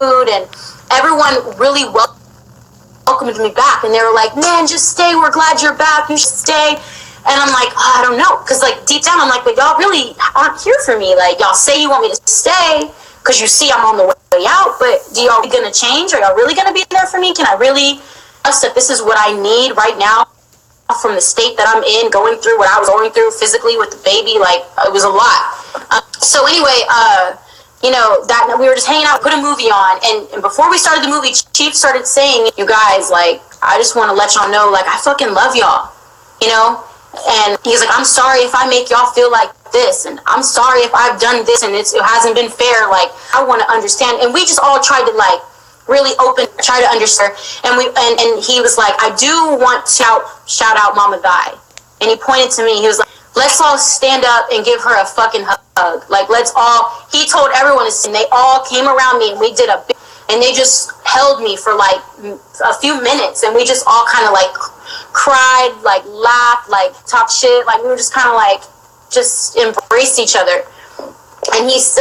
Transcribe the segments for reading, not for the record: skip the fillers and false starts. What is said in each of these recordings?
food, and everyone really welcomed me back, and they were like, man, just stay, we're glad you're back, you should stay. And I'm like, oh, I don't know, because like deep down I'm like, but y'all really aren't here for me. Like, y'all say you want me to stay because you see I'm on the way out, but do y'all be gonna change? Are y'all really gonna be there for me? Can I really trust that this is what I need right now from the state that I'm in, going through what I was going through physically with the baby? Like, it was a lot. So anyway, that we were just hanging out, put a movie on, and before we started the movie, Chief started saying, you guys, like, I just want to let y'all know, like, I fucking love y'all, and he's like, I'm sorry if I make y'all feel like this, and I'm sorry if I've done this and it hasn't been fair. Like, I want to understand. And we just all tried to like really try to understand. And he was like, I do want to shout out Mama Thy. And he pointed to me. He was like, let's all stand up and give her a fucking hug. Like, he told everyone, and they all came around me, and we did and they just held me for like a few minutes, and we just all kind of like cried, like laughed, like talked shit, like we were just kind of like just embraced each other. And he's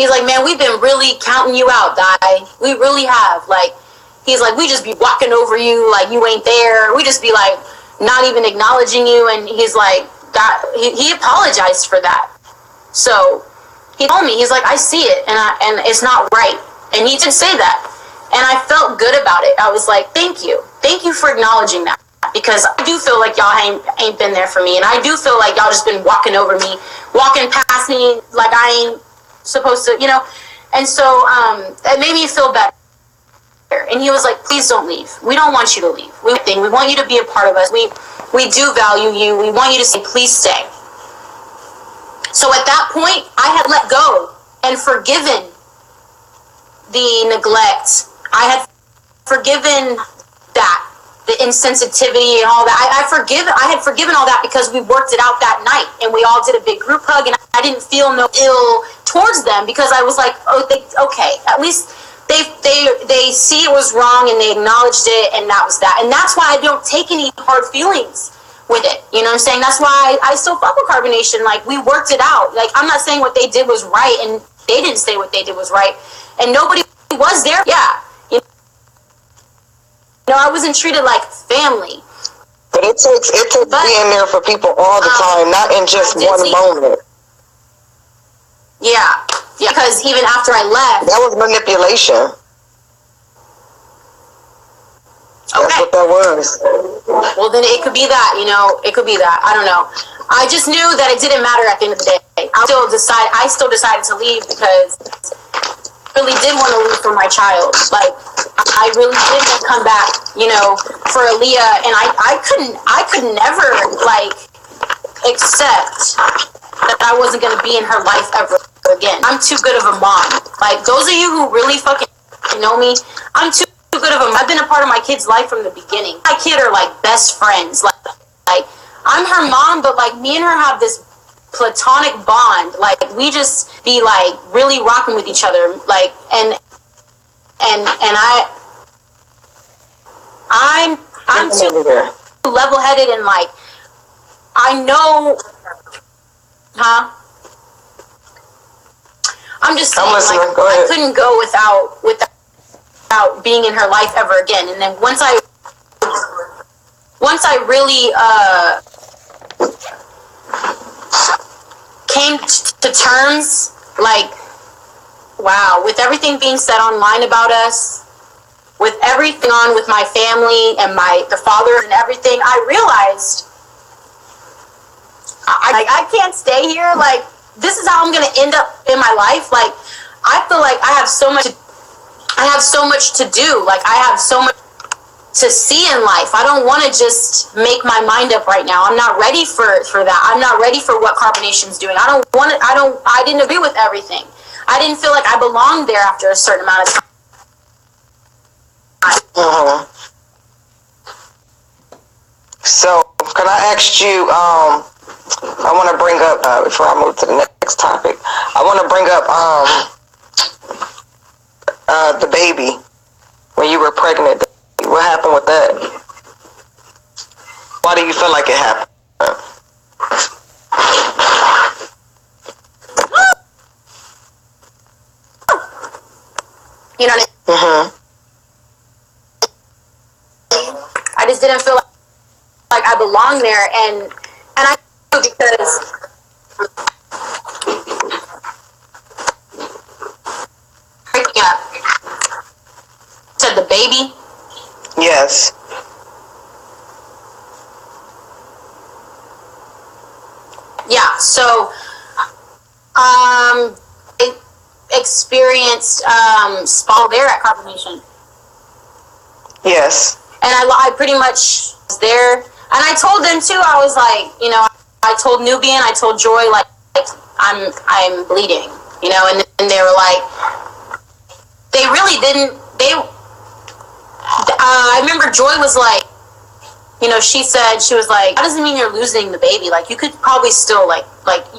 like, man, we've been really counting you out, Di. We really have. Like, he's like, we just be walking over you like you ain't there. We just be like not even acknowledging you. And he's like, he apologized for that. So he told me, he's like, I see it, and it's not right. And he did say that, and I felt good about it. I was like, thank you for acknowledging that, because I do feel like y'all ain't been there for me, and I do feel like y'all just been walking over me, walking past me like I ain't supposed to, And so it made me feel better. And he was like, please don't leave. We don't want you to leave. We want you to be a part of us. We do value you. We want you to say, please stay. So at that point, I had let go and forgiven the neglect. I had forgiven that, the insensitivity and all that. I had forgiven all that, because we worked it out that night, and we all did a big group hug, and I didn't feel no ill towards them, because I was like, okay, at least they see it was wrong, and they acknowledged it, and that was that. And that's why I don't take any hard feelings with it. You know what I'm saying? That's why I still fuck with carbonation. Like, we worked it out. Like, I'm not saying what they did was right, and they didn't say what they did was right, and nobody was there. Yeah. I wasn't treated like family. But it takes being there for people all the time, not in just one moment. Yeah, because even after I left, that was manipulation. That's what that was. Well, then it could be that, it could be that. I don't know. I just knew that it didn't matter at the end of the day. I still decided to leave, because I really did want to leave for my child. Like, I really did want to come back, for Aaliyah, and I could never like accept that I wasn't going to be in her life ever again. I'm too good of a mom. Like, those of you who really fucking know me, I'm too good of a mom. I've been a part of my kid's life from the beginning. My kid are like best friends. Like I'm her mom, but like me and her have this platonic bond. Like, we just be like really rocking with each other. Like, and I'm too level-headed, and like I know, I'm just saying, like, I couldn't go without being in her life ever again. And then once I really came to terms, like, wow, with everything being said online about us, with everything on with my family and the father and everything, I realized I can't stay here. Like, this is how I'm gonna end up in my life. Like, I feel like I have so much to do. Like, I have so much to see in life. I don't want to just make my mind up right now. I'm not ready for that. I'm not ready for what carbonation's doing. I didn't agree with everything. I didn't feel like I belonged there after a certain amount of time. So, can I ask you, I want to bring up, before I move to the next topic, I want to bring up the baby, when you were pregnant. What happened with that? Why do you feel like it happened? You know what I mean? Mm-hmm. I just didn't feel like I belonged there, and I knew because yeah, said the baby. Yes. Yeah, so I experienced spall there at confirmation. Yes. And I pretty much was there. And I told them too, I was like, you know, I told Nubian, I told Joy, like I'm bleeding, you know, and they were like, they really didn't, I remember Joy was like, you know, she was like, that doesn't mean you're losing the baby. Like, you could probably still, like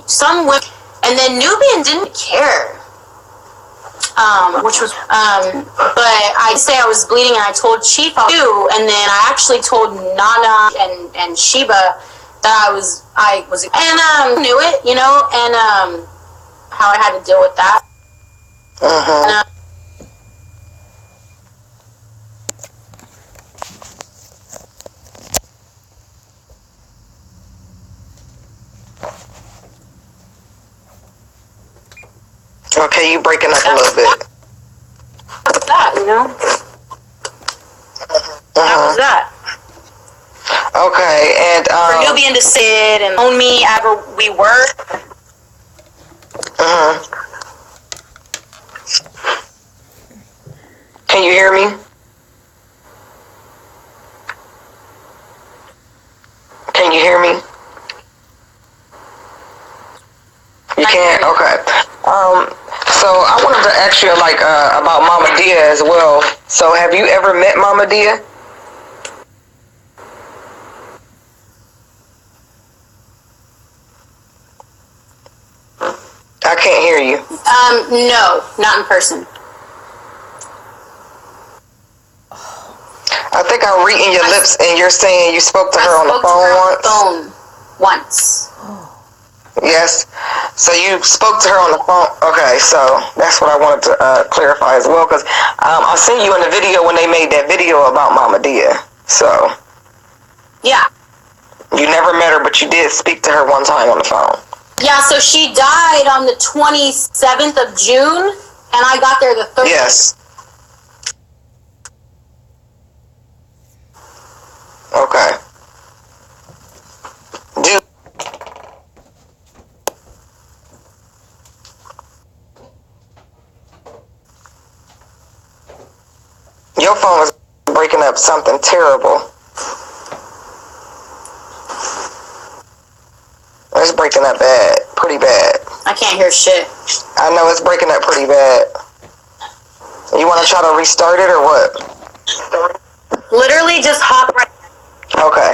some women, and then Nubian didn't care. Which was, but I say I was bleeding, and I told Chief too, and then I actually told Nana and Sheba that I was, and knew it, you know, and how I had to deal with that. Uh-huh. Okay, you breaking up a little bit. What's that, you know? That was that. Okay, and For Nubian to sit and own me ever we were. Can you hear me? Can you hear me? You can't? Okay. So I wanted to ask you like about Mama Dia as well. So have you ever met Mama Dia? I can't hear you. No, not in person. I think I'm reading your lips and you're saying you spoke to her on the phone once. Yes. So you spoke to her on the phone. Okay, so that's what I wanted to clarify as well, because I seen you in the video when they made that video about Mama Dia. So Yeah. you never met her, but you did speak to her one time on the phone. Yeah, so she died on the 27th of June, and I got there the 3rd. Yes. Okay. Your phone is breaking up something terrible. It's breaking up bad, pretty bad. I can't hear shit. I know it's breaking up pretty bad. You want to try to restart it or what? Literally just hop right. Okay.